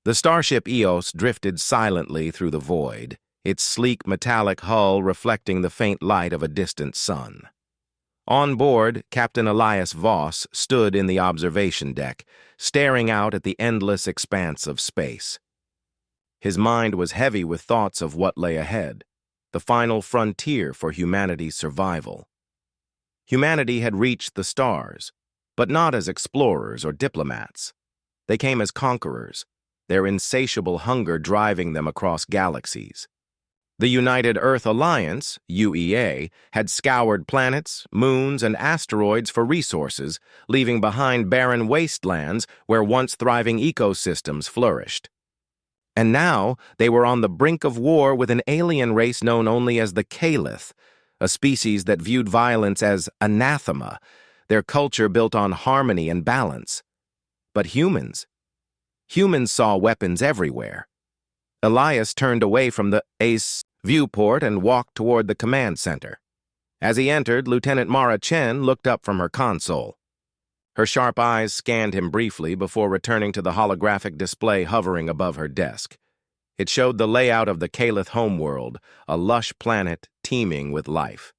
The starship Eos drifted silently through the void, its sleek metallic hull reflecting the faint light of a distant sun. On board, Captain Elias Voss stood in the observation deck, staring out at the endless expanse of space. His mind was heavy with thoughts of what lay ahead, the final frontier for humanity's survival. Humanity had reached the stars, but not as explorers or diplomats. They came as conquerors, their insatiable hunger driving them across galaxies. The United Earth Alliance, UEA, had scoured planets, moons, and asteroids for resources, leaving behind barren wastelands where once thriving ecosystems flourished. And now they were on the brink of war with an alien race known only as the Caliph, a species that viewed violence as anathema, their culture built on harmony and balance. But humans saw weapons everywhere. Elias turned away from the ACE viewport and walked toward the command center. As he entered, Lieutenant Mara Chen looked up from her console. Her sharp eyes scanned him briefly before returning to the holographic display hovering above her desk. It showed the layout of the Caliph homeworld, a lush planet teeming with life.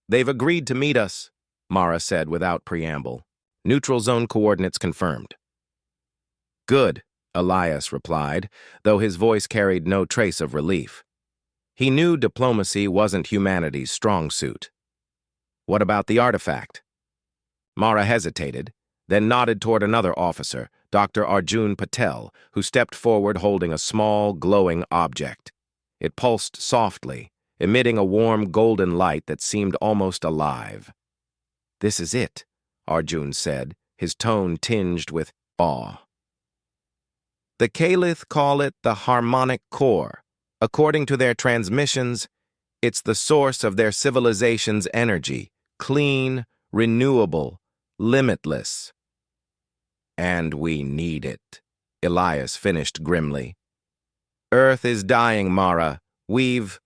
"They've agreed to meet us," Mara said without preamble. "Neutral zone coordinates confirmed." "Good," Elias replied, though his voice carried no trace of relief. He knew diplomacy wasn't humanity's strong suit. "What about the artifact?" Mara hesitated, then nodded toward another officer, Dr. Arjun Patel, who stepped forward holding a small, glowing object. It pulsed softly, emitting a warm golden light that seemed almost alive. "This is it," Arjun said, his tone tinged with awe. "The Caliph call it the harmonic core. According to their transmissions, it's the source of their civilization's energy, clean, renewable, limitless." "And we need it," Elias finished grimly. "Earth is dying, Mara. We've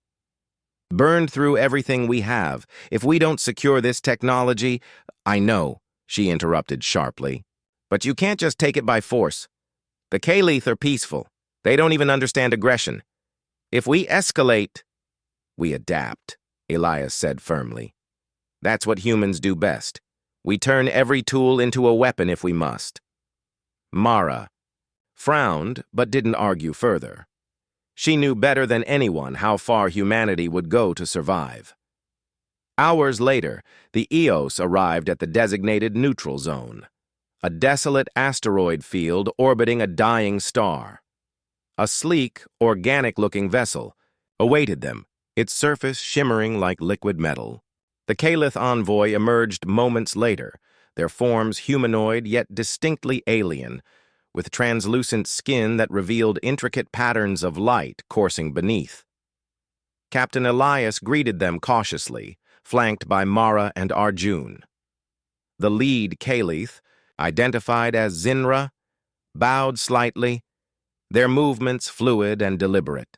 burned through everything we have. If we don't secure this technology—" "I know," she interrupted sharply. "But you can't just take it by force. The Caliph are peaceful. They don't even understand aggression. If we escalate, we adapt," Elias said firmly. "That's what humans do best. We turn every tool into a weapon if we must." Mara frowned, but didn't argue further. She knew better than anyone how far humanity would go to survive. Hours later, the Eos arrived at the designated neutral zone, a desolate asteroid field orbiting a dying star. A sleek, organic-looking vessel awaited them, its surface shimmering like liquid metal. The Caliph envoy emerged moments later, their forms humanoid yet distinctly alien, with translucent skin that revealed intricate patterns of light coursing beneath. Captain Elias greeted them cautiously, flanked by Mara and Arjun. The lead Caliph, identified as Zinra, bowed slightly, their movements fluid and deliberate.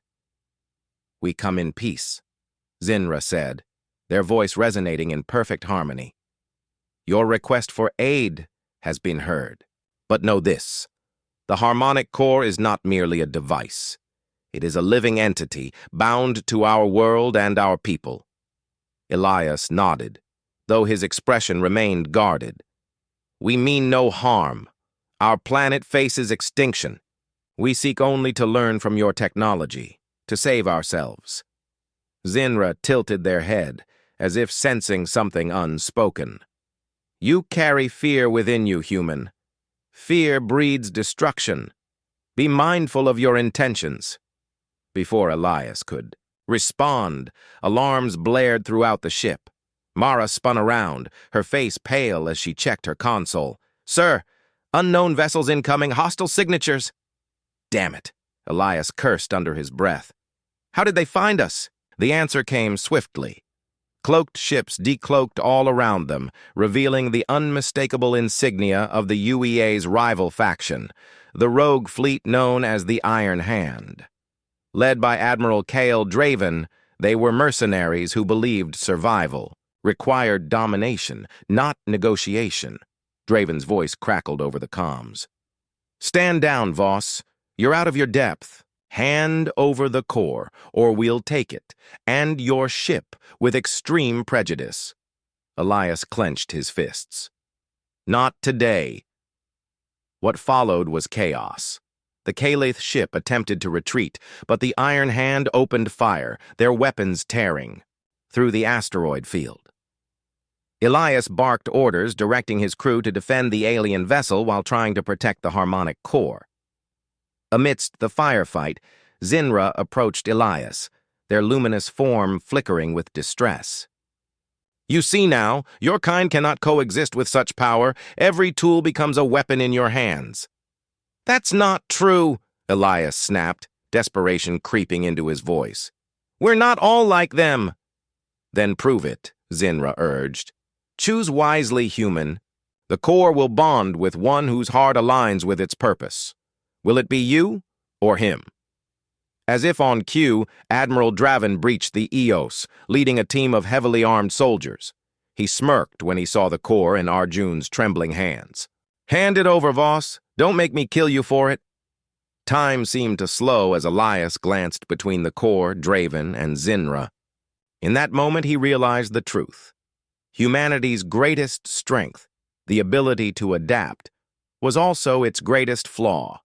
"We come in peace," Zinra said, their voice resonating in perfect harmony. "Your request for aid has been heard. But know this, the harmonic core is not merely a device. It is a living entity, bound to our world and our people." Elias nodded, though his expression remained guarded. "We mean no harm. Our planet faces extinction. We seek only to learn from your technology, to save ourselves." Zinra tilted their head, as if sensing something unspoken. "You carry fear within you, human. Fear breeds destruction. Be mindful of your intentions." Before Elias could respond, alarms blared throughout the ship. Mara spun around, her face pale as she checked her console. "Sir, unknown vessels incoming, hostile signatures." "Damn it," Elias cursed under his breath. "How did they find us?" The answer came swiftly. Cloaked ships decloaked all around them, revealing the unmistakable insignia of the UEA's rival faction, the rogue fleet known as the Iron Hand. Led by Admiral Cale Draven, they were mercenaries who believed survival required domination, not negotiation. Draven's voice crackled over the comms. "Stand down, Voss. You're out of your depth. Hand over the core, or we'll take it, and your ship, with extreme prejudice." Elias clenched his fists. "Not today." What followed was chaos. The Calith ship attempted to retreat, but the Iron Hand opened fire, their weapons tearing through the asteroid field. Elias barked orders, directing his crew to defend the alien vessel while trying to protect the harmonic core. Amidst the firefight, Zinra approached Elias, their luminous form flickering with distress. "You see now, your kind cannot coexist with such power. Every tool becomes a weapon in your hands." "That's not true," Elias snapped, desperation creeping into his voice. "We're not all like them." "Then prove it," Zinra urged. "Choose wisely, human. The core will bond with one whose heart aligns with its purpose. Will it be you or him?" As if on cue, Admiral Draven breached the Eos, leading a team of heavily armed soldiers. He smirked when he saw the core in Arjun's trembling hands. "Hand it over, Voss. Don't make me kill you for it." Time seemed to slow as Elias glanced between the core, Draven, and Zinra. In that moment, he realized the truth. Humanity's greatest strength, the ability to adapt, was also its greatest flaw.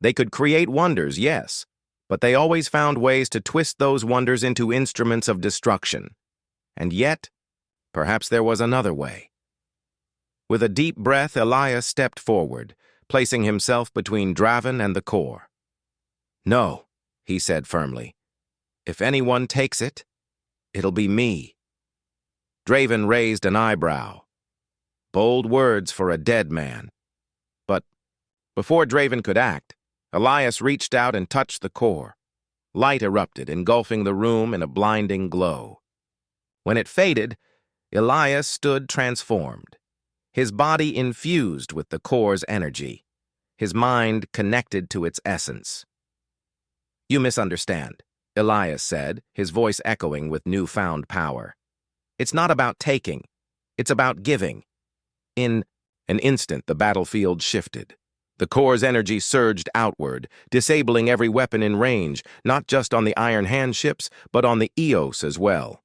They could create wonders, yes, but they always found ways to twist those wonders into instruments of destruction. And yet, perhaps there was another way. With a deep breath, Elias stepped forward, placing himself between Draven and the core. "No," he said firmly. "If anyone takes it, it'll be me." Draven raised an eyebrow. Bold words for a dead man. But before Draven could act, Elias reached out and touched the core. Light erupted, engulfing the room in a blinding glow. When it faded, Elias stood transformed, his body infused with the core's energy, his mind connected to its essence. "You misunderstand," Elias said, his voice echoing with newfound power. "It's not about taking, it's about giving." In an instant, the battlefield shifted. The core's energy surged outward, disabling every weapon in range, not just on the Iron Hand ships, but on the Eos as well.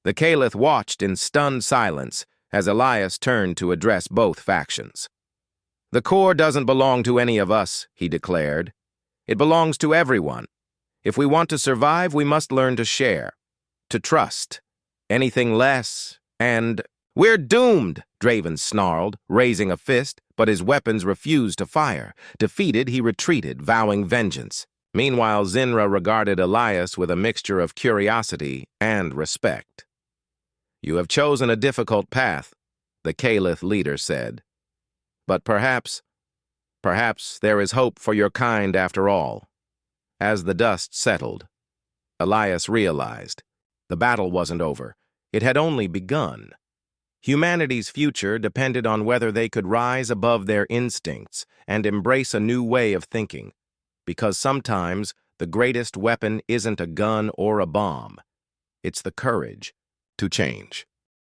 The Caliph watched in stunned silence as Elias turned to address both factions. "The core doesn't belong to any of us," he declared. "It belongs to everyone. If we want to survive, we must learn to share, to trust. Anything less, and—" "We're doomed," Draven snarled, raising a fist, but his weapons refused to fire. Defeated, he retreated, vowing vengeance. Meanwhile, Zinra regarded Elias with a mixture of curiosity and respect. "You have chosen a difficult path," the Caliph leader said. "But perhaps there is hope for your kind after all." As the dust settled, Elias realized the battle wasn't over. It had only begun. Humanity's future depended on whether they could rise above their instincts and embrace a new way of thinking. Because sometimes the greatest weapon isn't a gun or a bomb. It's the courage to change.